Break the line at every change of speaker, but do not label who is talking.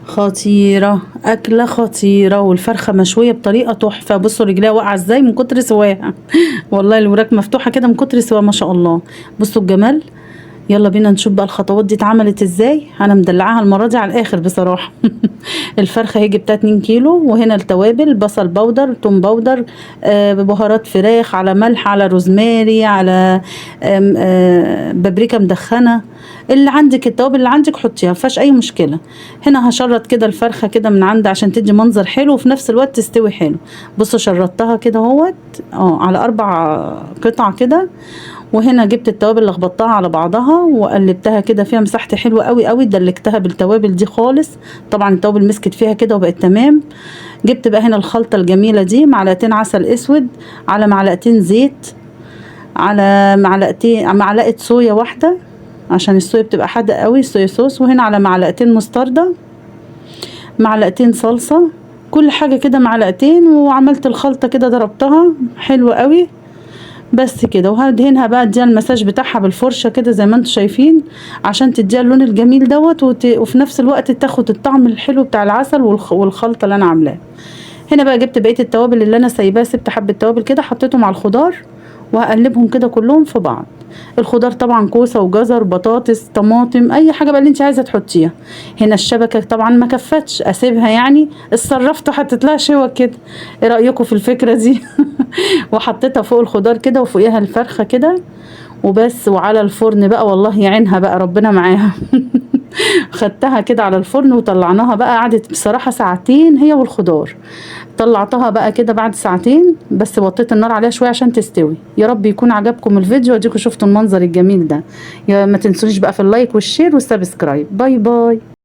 خطيرة، أكلة خطيرة، والفرخة مشوية بطريقة تحفة. بصوا رجليها واقعة ازاي من كتر سواها والله الوراك مفتوحة كده من كتر سواها ما شاء الله. بصوا الجمال. يلا بينا نشوف بقى الخطوات دي اتعملت ازاي. انا مدلعاها المرة دي على الاخر بصراحة الفرخة هي جبتها 2 كيلو، وهنا التوابل: بصل بودر، توم بودر، بهارات فراخ، على ملح، على روزماري، على بابريكا مدخنة. اللي عندك التوابل اللي عندك حطيها مفيهاش اي مشكله. هنا هشرط كده الفرخه كده من عند عشان تدي منظر حلو وفي نفس الوقت تستوي حلو. بصوا شرطتها كده اهوت على 4 قطع كده. وهنا جبت التوابل لخبطتها على بعضها وقلبتها كده فيها مساحتي حلوه قوي قوي، دلكتها بالتوابل دي خالص. طبعا التوابل مسكت فيها كده وبقت تمام. جبت بقى هنا الخلطه الجميله دي: معلقتين عسل اسود، على معلقتين زيت، على معلقه صويا واحده عشان الصويا بتبقى حادقه قوي، صويا صوص. وهنا على معلقتين مستردة، معلقتين صلصه، كل حاجه كده معلقتين. وعملت الخلطه كده ضربتها حلوه قوي بس كده. وهدهنها بقى اديها المساج بتاعها بالفرشه كده زي ما انتم شايفين عشان تديها اللون الجميل دوت وفي نفس الوقت تاخد الطعم الحلو بتاع العسل والخلطه اللي انا عاملاها. هنا بقى جبت بقيه التوابل اللي انا سايباها، سبت حبه توابل كده حطيتهم على الخضار وهقلبهم كده كلهم في بعض. الخضار طبعا كوسه وجزر، بطاطس، طماطم، اي حاجه بقى اللي انت عايزه تحطيها. هنا الشبكه طبعا ما كفتش اسيبها، يعني اتصرفت وحطيت لها شوك كده. ايه رايكم في الفكره دي؟ وحطيتها فوق الخضار كده وفوقيها الفرخه كده وبس. وعلى الفرن بقى، والله يعينها بقى ربنا معاها خدتها كده على الفرن وطلعناها بقى. قعدت بصراحة ساعتين هي والخضار. طلعتها بقى كده بعد ساعتين بس، وطيت النار عليها شوية عشان تستوي. يا رب يكون عجبكم الفيديو واديكم شفتوا المنظر الجميل ده. يا ما تنسونيش بقى في اللايك والشير والسبسكرايب. باي باي.